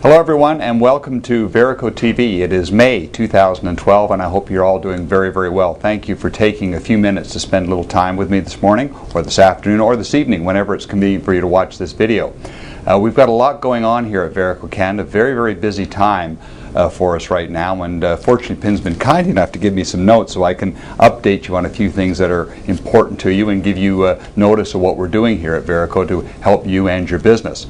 Hello everyone and welcome to VERICO TV. It is May 2012 and I hope you're all doing very, very well. Thank you for taking a few minutes to spend a little time with me this morning or this afternoon or this evening, whenever it's convenient for you to watch this video. We've got a lot going on here at VERICO Canada, very, very busy time for us right now, and fortunately Pin's been kind enough to give me some notes so I can update you on a few things that are important to you and give you notice of what we're doing here at VERICO to help you and your business.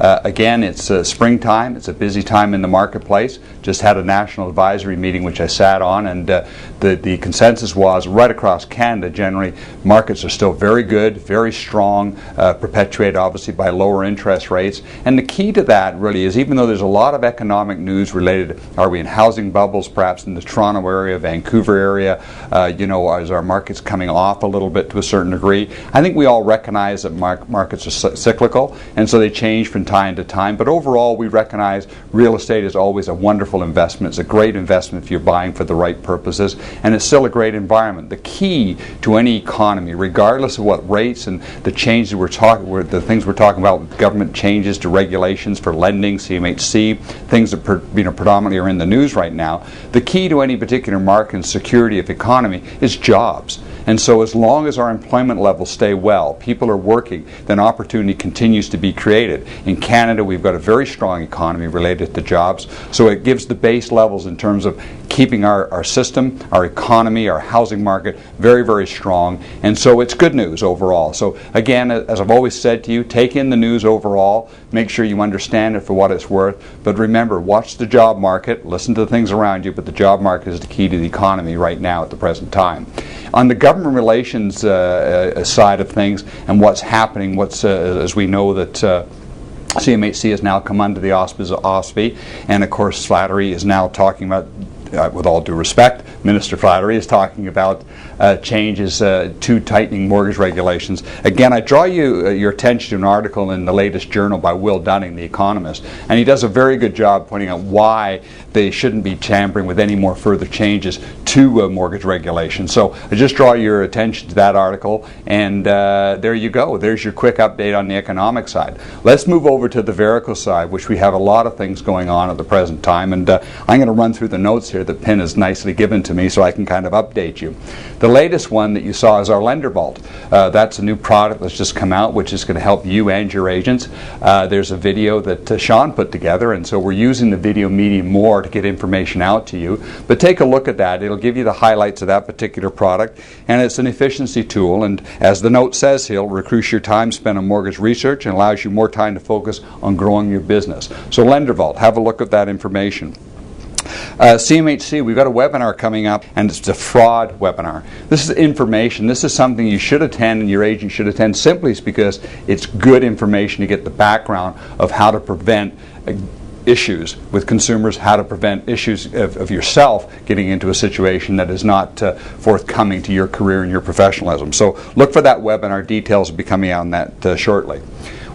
Again, it's springtime. It's a busy time in the marketplace. Just had a national advisory meeting which I sat on, and the consensus was right across Canada generally markets are still very good, very strong, perpetuated obviously by lower interest rates. And the key to that really is, even though there's a lot of economic news related, are we in housing bubbles perhaps in the Toronto area, Vancouver area, is our markets coming off a little bit to a certain degree? I think we all recognize that markets are cyclical, and so they change from time to time, but overall we recognize real estate is always a wonderful investment. It's a great investment if you're buying for the right purposes, and it's still a great environment. The key to any economy, regardless of what rates and the changes the things we're talking about, government changes to regulations for lending, CMHC, things that predominantly are in the news right now, the key to any particular market and security of economy is jobs. And so as long as our employment levels stay well, people are working, then opportunity continues to be created. In Canada, we've got a very strong economy related to jobs, so it gives the base levels in terms of keeping our system, our economy, our housing market very, very strong, and so it's good news overall. So again, as I've always said to you, take in the news overall, make sure you understand it for what it's worth, but remember, watch the job market, listen to the things around you, but the job market is the key to the economy right now at the present time. On the government relations side of things and what's happening, as we know that CMHC has now come under the auspices of OSFI, and of course Slattery is now talking about, with all due respect, Minister Slattery is talking about changes to tightening mortgage regulations. Again, I draw your attention to an article in the latest journal by Will Dunning, the economist, and he does a very good job pointing out why they shouldn't be tampering with any more further changes to mortgage regulations. So I just draw your attention to that article, and there you go. There's your quick update on the economic side. Let's move over to the VERICO side, which we have a lot of things going on at the present time, and I'm going to run through the notes here that Pin has nicely given to me so I can kind of update you. The latest one that you saw is our Lender Vault. That's a new product that's just come out, which is going to help you and your agents. There's a video that Sean put together, and so we're using the video medium more to get information out to you. But take a look at that. It'll give you the highlights of that particular product, and it's an efficiency tool, and as the note says, it'll recruit your time spent on mortgage research and allows you more time to focus on growing your business. So Lender Vault, have a look at that information. CMHC, we've got a webinar coming up, and it's a fraud webinar. This is information. This is something you should attend and your agent should attend, simply because it's good information to get the background of how to prevent issues with consumers, how to prevent issues of yourself getting into a situation that is not forthcoming to your career and your professionalism. So look for that webinar. Details will be coming out on that shortly.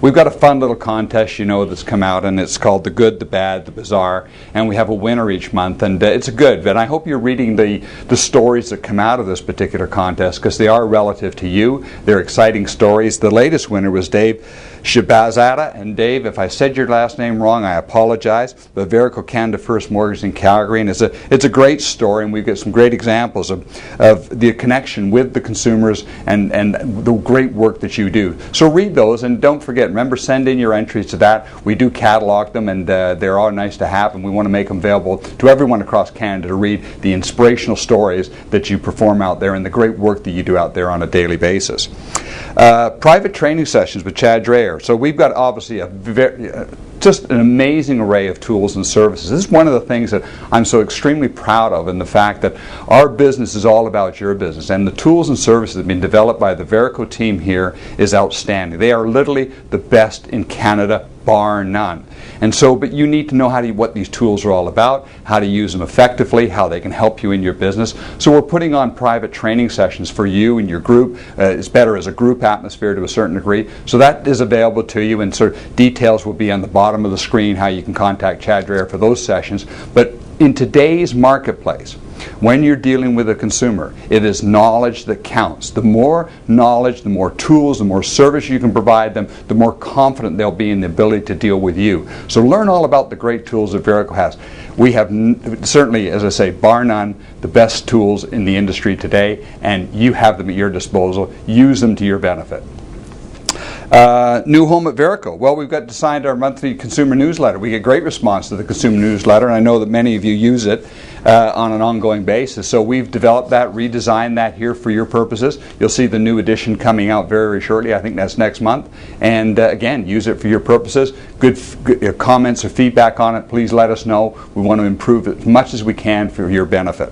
We've got a fun little contest, that's come out, and it's called The Good, the Bad, the Bizarre, and we have a winner each month, and it's a good. And I hope you're reading the stories that come out of this particular contest, because they are relative to you. They're exciting stories. The latest winner was Dave Shabazada, and Dave, if I said your last name wrong, I apologize. The VERICO Canada First Mortgage in Calgary, and it's a great story, and we've got some great examples of the connection with the consumers and the great work that you do. So read those, and don't forget, remember, send in your entries to that. We do catalog them, and they're all nice to have, and we want to make them available to everyone across Canada to read the inspirational stories that you perform out there and the great work that you do out there on a daily basis. Private training sessions with Chad Dreyer. So we've got obviously just an amazing array of tools and services. This is one of the things that I'm so extremely proud of, in the fact that our business is all about your business, and the tools and services that have been developed by the VERICO team here is outstanding. They are literally the best in Canada, bar none. And so, but you need to know what these tools are all about, how to use them effectively, how they can help you in your business. So we're putting on private training sessions for you and your group. It's better as a group atmosphere to a certain degree. So that is available to you, and sort of details will be on the bottom of the screen, how you can contact Chad Dreyer for those sessions. But in today's marketplace, when you're dealing with a consumer, it is knowledge that counts. The more knowledge, the more tools, the more service you can provide them, the more confident they'll be in the ability to deal with you. So learn all about the great tools that VERICO has. We have certainly, as I say, bar none, the best tools in the industry today, and you have them at your disposal. Use them to your benefit. New home at VERICO. Well, we've got designed our monthly consumer newsletter. We get great response to the consumer newsletter, and I know that many of you use it on an ongoing basis. So we've developed that, redesigned that here for your purposes. You'll see the new edition coming out very, very shortly. I think that's next month. And again, use it for your purposes. Good comments or feedback on it, please let us know. We want to improve it as much as we can for your benefit.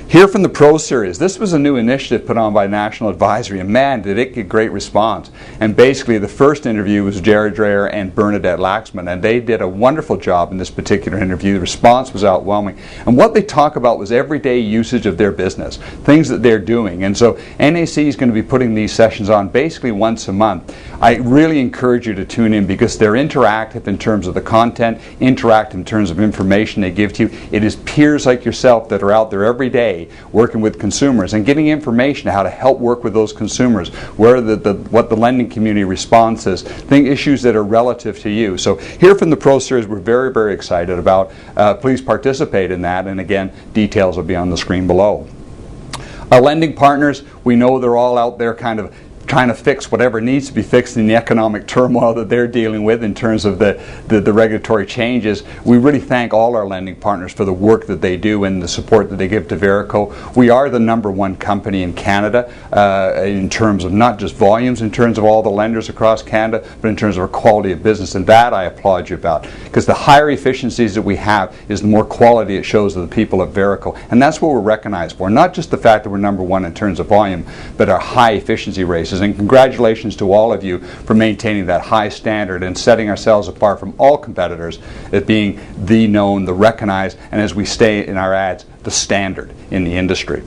Hear from the Pro Series. This was a new initiative put on by National Advisory, and man, did it get great response. And basically, the first interview was Jared Dreyer and Bernadette Laxman, and they did a wonderful job in this particular interview. The response was overwhelming. And what they talk about was everyday usage of their business, things that they're doing. And so NAC is going to be putting these sessions on basically once a month. I really encourage you to tune in because they're interactive in terms of the content, interactive in terms of information they give to you. It is peers like yourself that are out there every day working with consumers and getting information on how to help work with those consumers, where what the lending community response is, issues that are relative to you. So here from the Pro Series, we're very, very excited about. Please participate in that, and again, details will be on the screen below. Our lending partners, we know they're all out there kind of trying to fix whatever needs to be fixed in the economic turmoil that they're dealing with in terms of the regulatory changes. We really thank all our lending partners for the work that they do and the support that they give to VERICO. We are the #1 company in Canada in terms of not just volumes, in terms of all the lenders across Canada, but in terms of our quality of business, and that I applaud you about. Because the higher efficiencies that we have is the more quality it shows to the people at VERICO. And that's what we're recognized for. Not just the fact that we're #1 in terms of volume, but our high efficiency ratios. And congratulations to all of you for maintaining that high standard and setting ourselves apart from all competitors as being the known, the recognized, and as we say in our ads, the standard in the industry.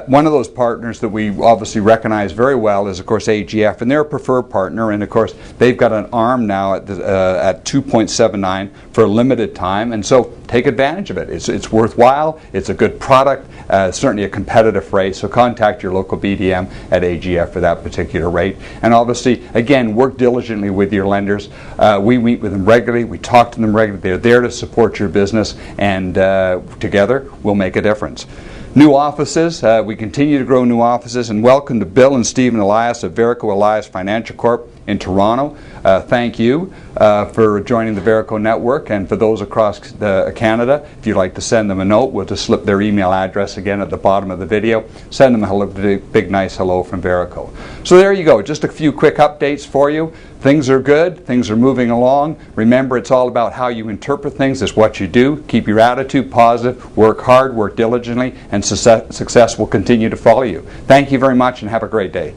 One of those partners that we obviously recognize very well is, of course, AGF, and they're a preferred partner, and of course they've got an arm now at 2.79 for a limited time, and so take advantage of it. It's worthwhile, it's a good product, certainly a competitive rate, so contact your local BDM at AGF for that particular rate. And obviously, again, work diligently with your lenders. We meet with them regularly, we talk to them regularly, they're there to support your business, and together we'll make a difference. New offices, we continue to grow new offices, and welcome to Bill and Stephen Elias of VERICO Elias Financial Corp in Toronto. Thank you for joining the VERICO network, and for those across Canada, if you'd like to send them a note, we'll just slip their email address again at the bottom of the video. Send them a big nice hello from VERICO. So there you go, just a few quick updates for you. Things are good, things are moving along. Remember, it's all about how you interpret things. It's what you do. Keep your attitude positive, work hard, work diligently, and success will continue to follow you. Thank you very much, and have a great day.